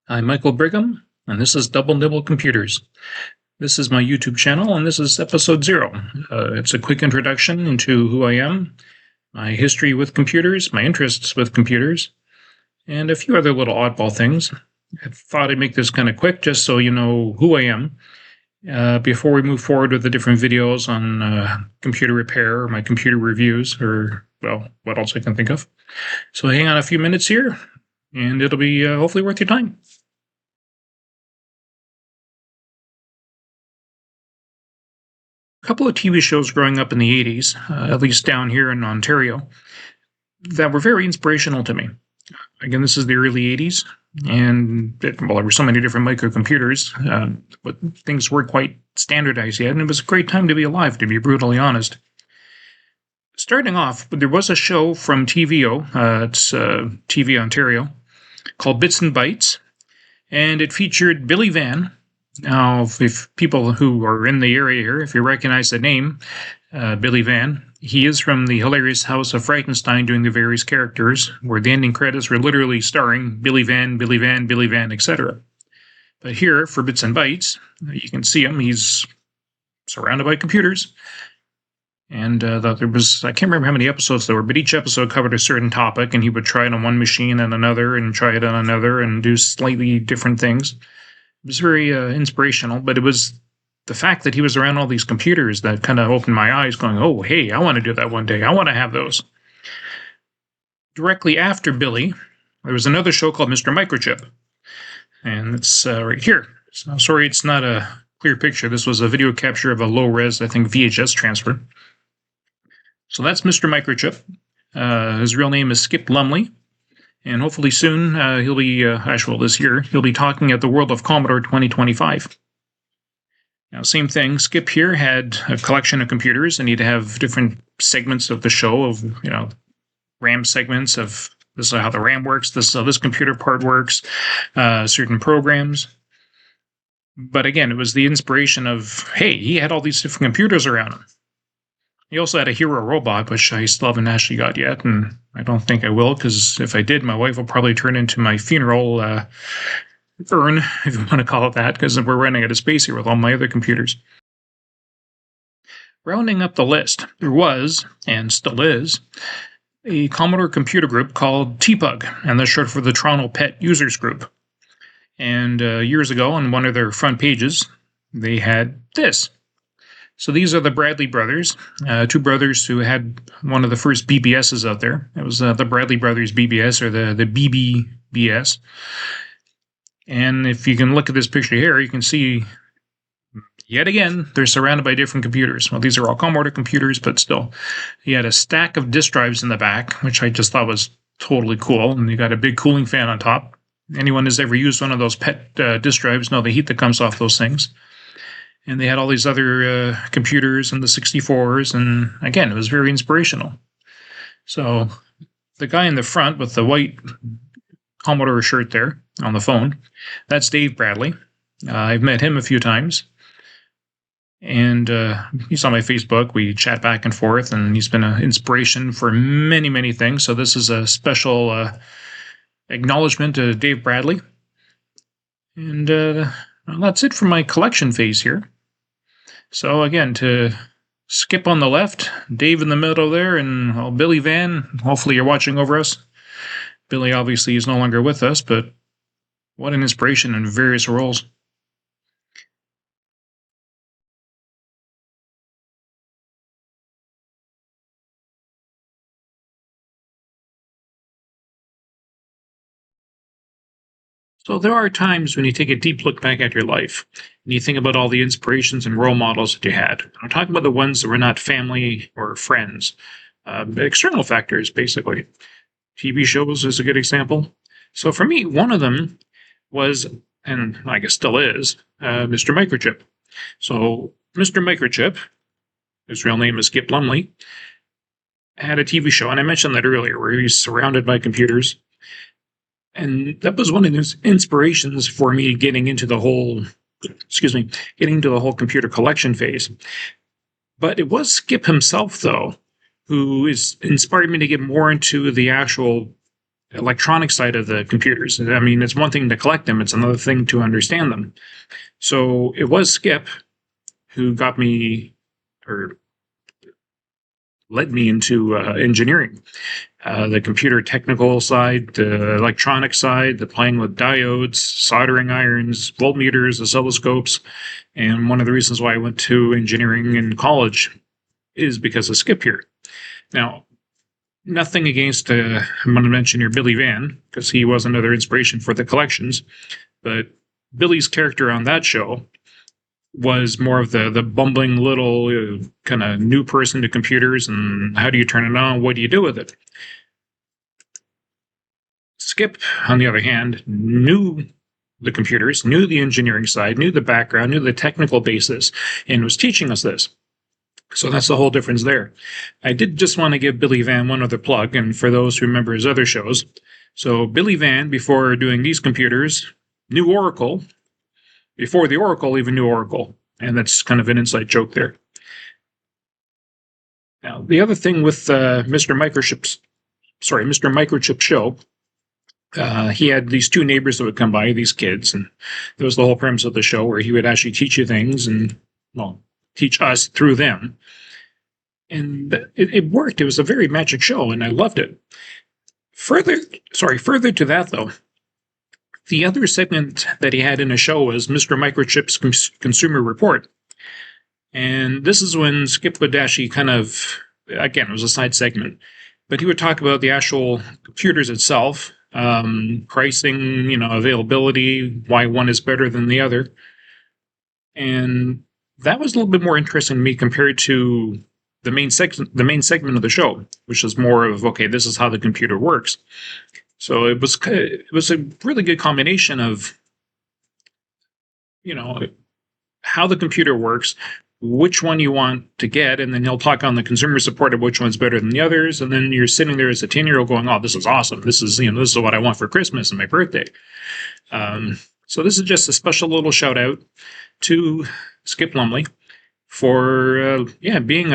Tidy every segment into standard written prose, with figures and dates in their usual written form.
I'm Michael Brigham, and this is Double Nibble Computers. This is my YouTube channel, and this is episode 0. It's a quick introduction into who I am, my history with computers, my interests with computers, and a few other little oddball things. I thought I'd make this kind of quick just so you know who I am before we move forward with the different videos on computer repair, or my computer reviews, or, well, what else I can think of. So hang on a few minutes here, and it'll be hopefully worth your time. A couple of TV shows growing up in the 80s, at least down here in Ontario, that were very inspirational to me. Again, this is the early 80s, and there were so many different microcomputers, but things weren't quite standardized yet, and it was a great time to be alive, to be brutally honest. Starting off, there was a show from TVO, it's TV Ontario, called Bits and Bytes, and it featured Billy Van. Now, if people who are in the area here, if you recognize the name, Billy Van, he is from the hilarious House of Frankenstein doing the various characters, where the ending credits were literally starring Billy Van, Billy Van, Billy Van, etc. But here, for Bits and Bytes, you can see him. He's surrounded by computers. And there was, I can't remember how many episodes there were, but each episode covered a certain topic, and he would try it on one machine and another, and try it on another, and do slightly different things. It was very inspirational, but it was the fact that he was around all these computers that kind of opened my eyes, going, oh, hey, I want to do that one day. I want to have those. Directly after Billy, there was another show called Mr. Microchip, and it's right here. So, sorry, it's not a clear picture. This was a video capture of a low-res, I think, VHS transfer. So that's Mr. Microchip. His real name is Skip Lumley. And hopefully soon, he'll be, actually this year, he'll be talking at the World of Commodore 2025. Now, same thing, Skip here had a collection of computers, and he'd have different segments of the show of, RAM segments of, this is how the RAM works, this is how this computer part works, certain programs. But again, it was the inspiration of, hey, he had all these different computers around him. He also had a hero robot, which I still haven't actually got yet, and I don't think I will, because if I did, my wife will probably turn into my funeral urn, if you want to call it that, because we're running out of space here with all my other computers. Rounding up the list, there was, and still is, a Commodore computer group called TPUG, and that's short for the Toronto Pet Users Group. And years ago, on one of their front pages, they had this. So these are the Bradley brothers, two brothers who had one of the first BBSs out there. It was the Bradley Brothers BBS, or the BBBS. And if you can look at this picture here, you can see, yet again, they're surrounded by different computers. Well, these are all Commodore computers, but still. He had a stack of disk drives in the back, which I just thought was totally cool. And you got a big cooling fan on top. Anyone who's ever used one of those pet disk drives know the heat that comes off those things. And they had all these other computers and the 64s, and again, it was very inspirational. So the guy in the front with the white Commodore shirt there on the phone, that's Dave Bradley. I've met him a few times, and he's on my Facebook. We chat back and forth, and he's been an inspiration for many, many things. So this is a special acknowledgement to Dave Bradley. And well, that's it for my collection phase here. So again, to Skip on the left, Dave in the middle there, and Billy Van, hopefully you're watching over us. Billy obviously is no longer with us, but what an inspiration in various roles. So there are times when you take a deep look back at your life and you think about all the inspirations and role models that you had. I'm talking about the ones that were not family or friends, external factors, basically. TV shows is a good example. So for me, one of them was, and I guess still is, Mr. Microchip. So Mr. Microchip, his real name is Skip Lumley, had a TV show, and I mentioned that earlier, where he's surrounded by computers. And that was one of those inspirations for me getting into the whole computer collection phase. But it was Skip himself, though, who inspired me to get more into the actual electronic side of the computers. I mean, it's one thing to collect them; it's another thing to understand them. So it was Skip who got me or led me into engineering. The computer technical side, the electronic side, the playing with diodes, soldering irons, voltmeters, oscilloscopes. And one of the reasons why I went to engineering in college is because of Skip here. Now, nothing against, I'm going to mention here Billy Van, because he was another inspiration for the collections. But Billy's character on that show was more of the bumbling little kind of new person to computers, and how do you turn it on? What do you do with it? Skip, on the other hand, knew the computers, knew the engineering side, knew the background, knew the technical basis, and was teaching us this. So that's the whole difference there. I did just want to give Billy Van one other plug, and for those who remember his other shows. So Billy Van, before doing these computers, knew Oracle. Before the Oracle, even knew Oracle. And that's kind of an inside joke there. Now, the other thing with Mr. Microchip's show, he had these two neighbors that would come by, these kids, and that was the whole premise of the show, where he would actually teach you things and, well, teach us through them. And it worked. It was a very magic show, and I loved it. Further to that, though, the other segment that he had in a show was Mr. Microchip's Consumer Report. And this is when Skip would actually kind of, again, it was a side segment, but he would talk about the actual computers itself, pricing, availability, why one is better than the other. And that was a little bit more interesting to me compared to the main segment of the show, which is more of, okay, this is how the computer works. So it was a really good combination of, how the computer works, which one you want to get, and then he'll talk on the consumer support of which one's better than the others, and then you're sitting there as a 10-year-old going, "Oh, this is awesome! This is what I want for Christmas and my birthday." So this is just a special little shout out to Skip Lumley for being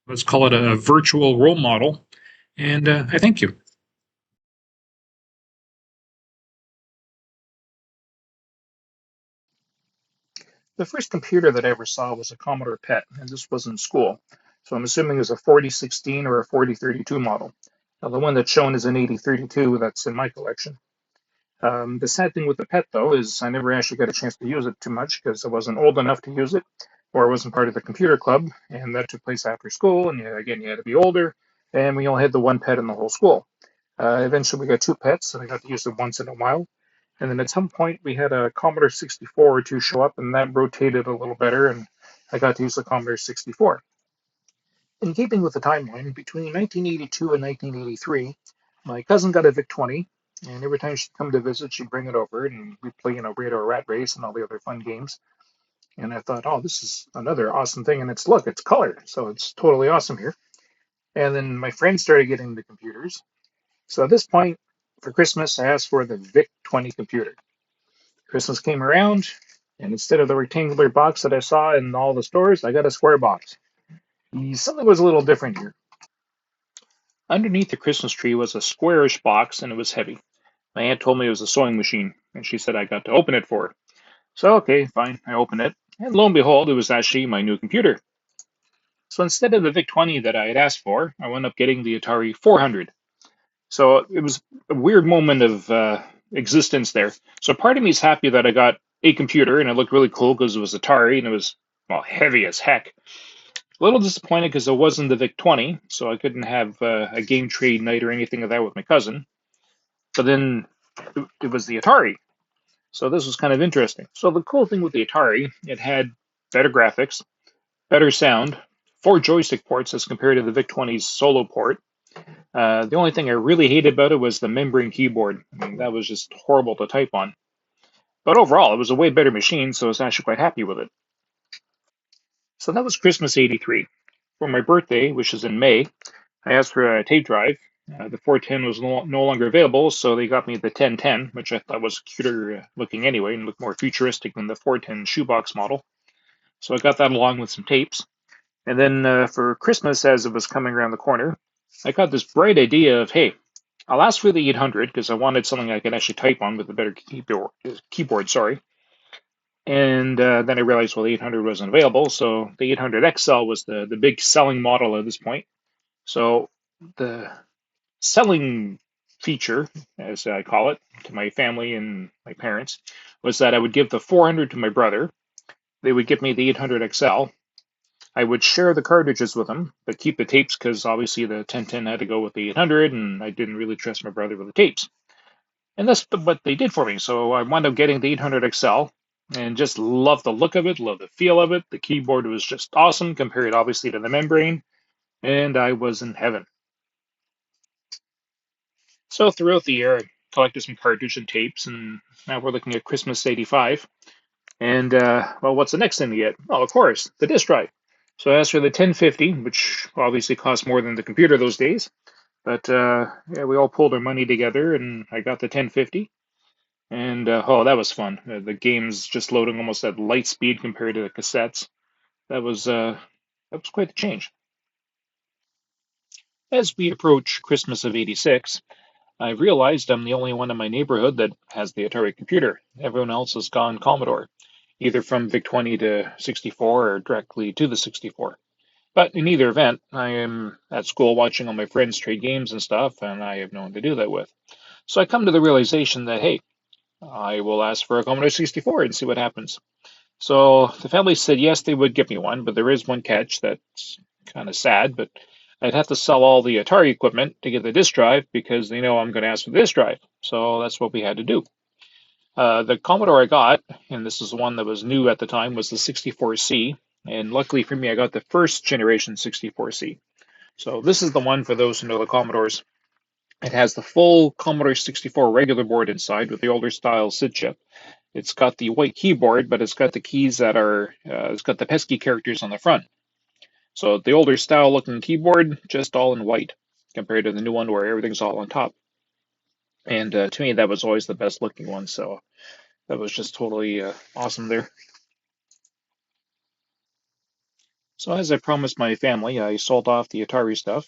let's call it a virtual role model, and I thank you. The first computer that I ever saw was a Commodore PET, and this was in school. So I'm assuming it was a 4016 or a 4032 model. Now, the one that's shown is an 8032 that's in my collection. The sad thing with the PET, though, is I never actually got a chance to use it too much because I wasn't old enough to use it, or I wasn't part of the computer club, and that took place after school, and again, you had to be older, and we only had the one PET in the whole school. Eventually, we got two PETs, and I got to use it once in a while. And then at some point, we had a Commodore 64 or two show up, and that rotated a little better, and I got to use the Commodore 64. In keeping with the timeline, between 1982 and 1983, my cousin got a VIC-20, and every time she'd come to visit, she'd bring it over, and we'd play, Radar Rat Race and all the other fun games. And I thought, oh, this is another awesome thing, and it's color, so it's totally awesome here. And then my friends started getting the computers. So at this point, for Christmas, I asked for the VIC-20 computer. Christmas came around, and instead of the rectangular box that I saw in all the stores, I got a square box. Something was a little different here. Underneath the Christmas tree was a squarish box, and it was heavy. My aunt told me it was a sewing machine, and she said I got to open it for her. So, okay, fine, I opened it, and lo and behold, it was actually my new computer. So instead of the VIC-20 that I had asked for, I wound up getting the Atari 400. So it was a weird moment of existence there. So part of me is happy that I got a computer, and it looked really cool because it was Atari, and it was, well, heavy as heck. A little disappointed because it wasn't the VIC-20, so I couldn't have a game trade night or anything of that with my cousin. But then it was the Atari, so this was kind of interesting. So the cool thing with the Atari, it had better graphics, better sound, 4 joystick ports as compared to the VIC-20's solo port. The only thing I really hated about it was the membrane keyboard. I mean, that was just horrible to type on. But overall, it was a way better machine, so I was actually quite happy with it. So that was Christmas '83. For my birthday, which is in May, I asked for a tape drive. The 410 was no longer available, so they got me the 1010, which I thought was cuter looking anyway and looked more futuristic than the 410 shoebox model. So I got that along with some tapes. And then for Christmas, as it was coming around the corner, I got this bright idea of, hey, I'll ask for the 800 because I wanted something I could actually type on with a better keyboard, sorry. And then I realized, well, the 800 wasn't available, so the 800 XL was the big selling model at this point. So the selling feature, as I call it, to my family and my parents, was that I would give the 400 to my brother. They would give me the 800 XL. I would share the cartridges with them, but keep the tapes because obviously the 1010 had to go with the 800, and I didn't really trust my brother with the tapes. And that's what they did for me. So I wound up getting the 800 XL and just loved the look of it, loved the feel of it. The keyboard was just awesome compared obviously to the membrane, and I was in heaven. So throughout the year, I collected some cartridge and tapes, and now we're looking at Christmas '85. And well, what's the next thing to get? Well, of course, the disk drive. So as for the 1050, which obviously cost more than the computer those days, but yeah, we all pulled our money together, and I got the 1050. And oh, that was fun. The games just loading almost at light speed compared to the cassettes. That was quite the change. As we approach Christmas of '86, I've realized I'm the only one in my neighborhood that has the Atari computer. Everyone else has gone Commodore, either from VIC-20 to 64 or directly to the 64. But in either event, I am at school watching all my friends trade games and stuff, and I have no one to do that with. So I come to the realization that, hey, I will ask for a Commodore 64 and see what happens. So the family said yes, they would give me one, but there is one catch that's kind of sad, but I'd have to sell all the Atari equipment to get the disk drive because they know I'm going to ask for the disk drive. So that's what we had to do. The Commodore I got, and this is the one that was new at the time, was the 64C. And luckily for me, I got the first generation 64C. So this is the one for those who know the Commodores. It has the full Commodore 64 regular board inside with the older style SID chip. It's got the white keyboard, but it's got the keys that are, it's got the pesky characters on the front. So the older style looking keyboard, just all in white, compared to the new one where everything's all on top. And to me, that was always the best looking one. So that was just totally awesome there. So as I promised my family, I sold off the Atari stuff,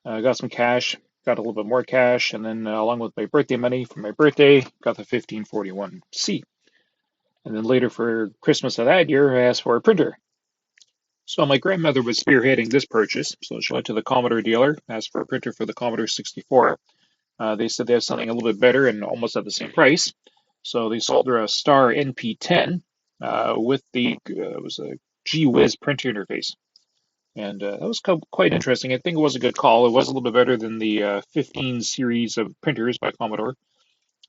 got some cash, got a little bit more cash, and then along with my birthday money for my birthday, got the 1541C. And then later for Christmas of that year, I asked for a printer. So my grandmother was spearheading this purchase, so she went to the Commodore dealer, asked for a printer for the Commodore 64. They said they have something a little bit better and almost at the same price. So they sold her a Star NP10 with it was a G-Whiz printer interface. And that was quite interesting. I think it was a good call. It was a little bit better than the 15 series of printers by Commodore.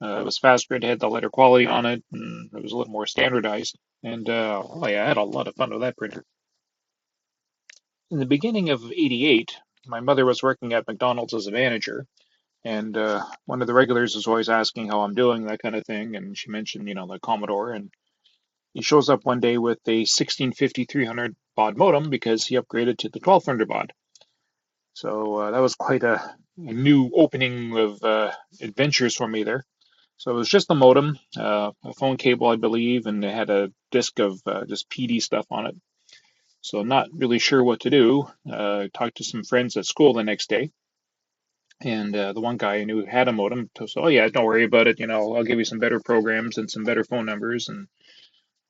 It was faster, it had the letter quality on it, and it was a little more standardized. And oh yeah, I had a lot of fun with that printer. In the beginning of '88, my mother was working at McDonald's as a manager, and one of the regulars was always asking how I'm doing, that kind of thing. And she mentioned, the Commodore, and he shows up one day with a 1650 300 baud modem because he upgraded to the 1200 baud. So that was quite a new opening of adventures for me there. So it was just the modem, a phone cable, I believe, and it had a disk of just PD stuff on it. So not really sure what to do. Talked to some friends at school the next day, and the one guy I knew had a modem. So, oh yeah, don't worry about it. I'll give you some better programs and some better phone numbers,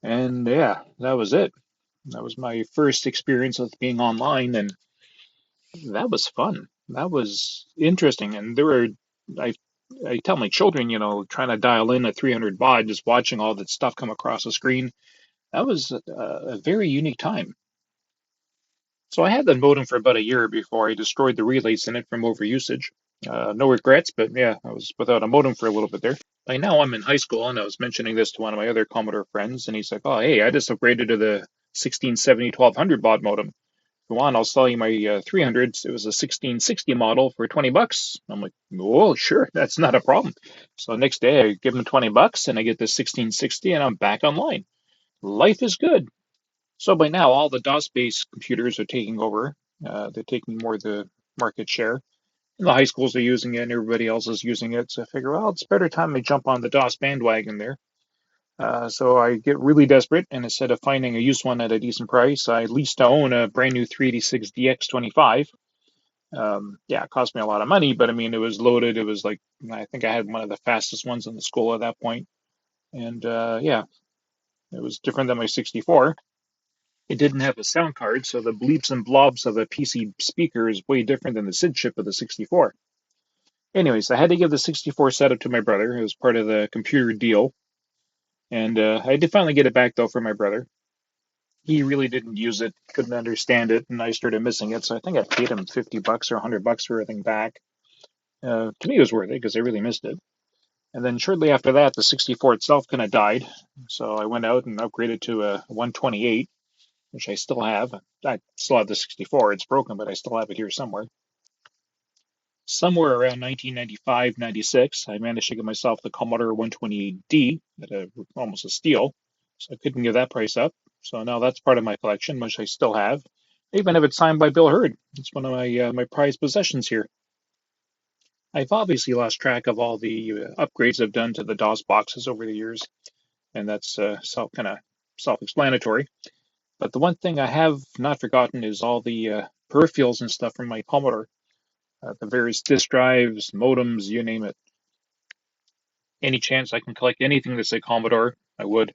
and yeah, that was it. That was my first experience with being online, and that was fun. That was interesting, and I I tell my children, trying to dial in at 300 baud, just watching all that stuff come across the screen. That was a very unique time. So I had the modem for about a year before I destroyed the relays in it from overusage. No regrets, but yeah, I was without a modem for a little bit there. By now I'm in high school, and I was mentioning this to one of my other Commodore friends, and he's like, "Oh, hey, I just upgraded to the 1670 1200 baud modem. If you want, I'll sell you my 300s. It was a 1660 model for $20." I'm like, "Oh, sure, that's not a problem." So next day I give him $20, and I get the 1660, and I'm back online. Life is good. So by now, all the DOS-based computers are taking over. They're taking more of the market share. And the high schools are using it, and everybody else is using it. So I figure, well, it's a better time to jump on the DOS bandwagon there. So I get really desperate, and instead of finding a used one at a decent price, I lease to own a brand new 386 DX25. Yeah, it cost me a lot of money, but I mean, it was loaded. It was like, I think I had one of the fastest ones in the school at that point. And yeah, it was different than my 64. It didn't have a sound card, so the bleeps and blobs of a PC speaker is way different than the SID chip of the 64. Anyways, I had to give the 64 setup to my brother. It was part of the computer deal. And I did finally get it back, though, for my brother. He really didn't use it, couldn't understand it, and I started missing it. So I think I paid him $50 or $100 for everything back. To me, it was worth it because I really missed it. And then shortly after that, the 64 itself kind of died. So I went out and upgraded to a 128, which I still have. I still have the 64. It's broken, but I still have it here somewhere. Somewhere around 1995, 96, I managed to get myself the Commodore 128D at almost a steal. So I couldn't give that price up. So now that's part of my collection, which I still have. I even have it signed by Bill Hurd. It's one of my prized possessions here. I've obviously lost track of all the upgrades I've done to the DOS boxes over the years, and that's kind of self-explanatory. But the one thing I have not forgotten is all the peripherals and stuff from my Commodore, the various disk drives, modems, you name it. Any chance I can collect anything that's a Commodore, I would.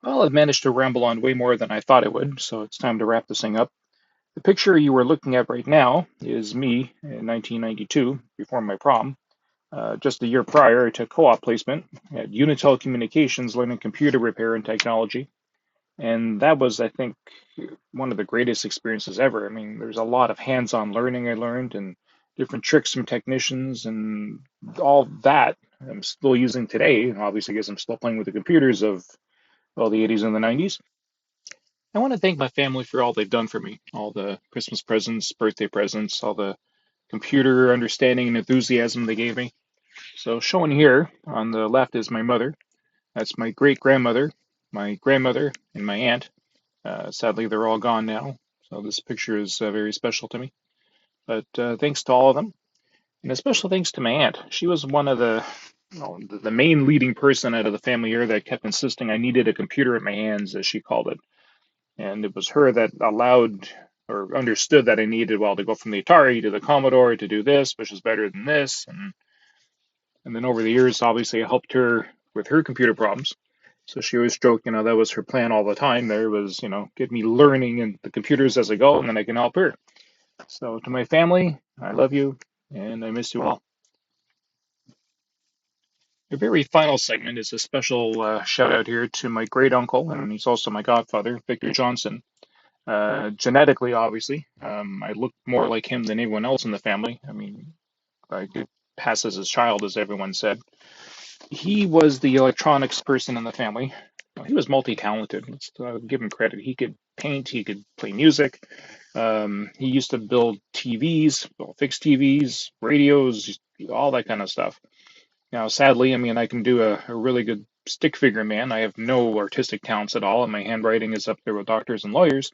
Well, I've managed to ramble on way more than I thought I would, so it's time to wrap this thing up. The picture you are looking at right now is me in 1992, before my prom. Just a year prior, I took co-op placement at Unitel Communications, learning computer repair and technology. And that was, I think, one of the greatest experiences ever. I mean, there's a lot of hands-on learning I learned and different tricks from technicians and all that I'm still using today, obviously, because I'm still playing with the computers of, well, the 80s and the 90s. I want to thank my family for all they've done for me, all the Christmas presents, birthday presents, all the computer understanding and enthusiasm they gave me. So shown here on the left is my mother. That's my great-grandmother, my grandmother, and my aunt. Sadly, they're all gone now, so this picture is very special to me. But thanks to all of them, and a special thanks to my aunt. She was one of the main leading person out of the family here that kept insisting I needed a computer in my hands, as she called it. And it was her that allowed or understood that I needed, well, to go from the Atari to the Commodore to do this, which is better than this. And then over the years, obviously, I helped her with her computer problems. So she always joked, that was her plan all the time. There was, get me learning in the computers as I go, and then I can help her. So to my family, I love you, and I miss you all. The very final segment is a special shout out here to my great uncle, and he's also my godfather, Victor Johnson. Genetically, obviously, I look more like him than anyone else in the family. I mean, I could pass as his child, as everyone said. He was the electronics person in the family. Well, he was multi-talented. Let's give him credit. He could paint. He could play music. He used to build TVs, fixed TVs, radios, all that kind of stuff. Now, sadly, I mean, I can do a really good stick figure man. I have no artistic talents at all, and my handwriting is up there with doctors and lawyers.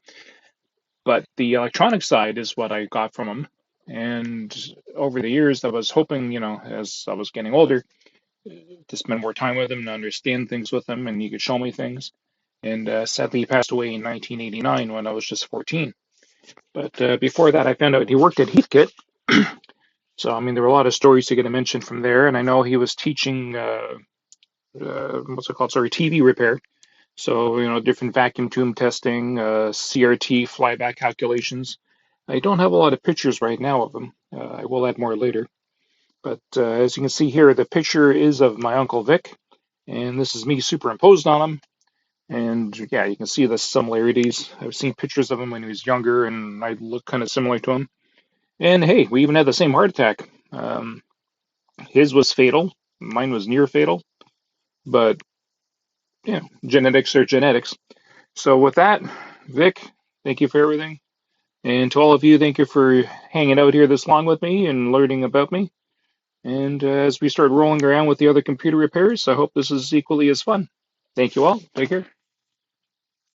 But the electronic side is what I got from him. And over the years, I was hoping, as I was getting older, to spend more time with him, to understand things with him, and he could show me things. And sadly, he passed away in 1989 when I was just 14. But before that, I found out he worked at Heathkit. So, I mean, there were a lot of stories to get a mention from there. And I know he was teaching, what's it called? Sorry, TV repair. So, different vacuum tube testing, CRT flyback calculations. I don't have a lot of pictures right now of him. I will add more later. But as you can see here, the picture is of my Uncle Vic, and this is me superimposed on him. And yeah, you can see the similarities. I've seen pictures of him when he was younger, and I look kind of similar to him. And hey, we even had the same heart attack. His was fatal, mine was near fatal, but yeah, genetics are genetics. So with that, Vic, thank you for everything. And to all of you, thank you for hanging out here this long with me and learning about me. And as we start rolling around with the other computer repairs, I hope this is equally as fun. Thank you all. Take care.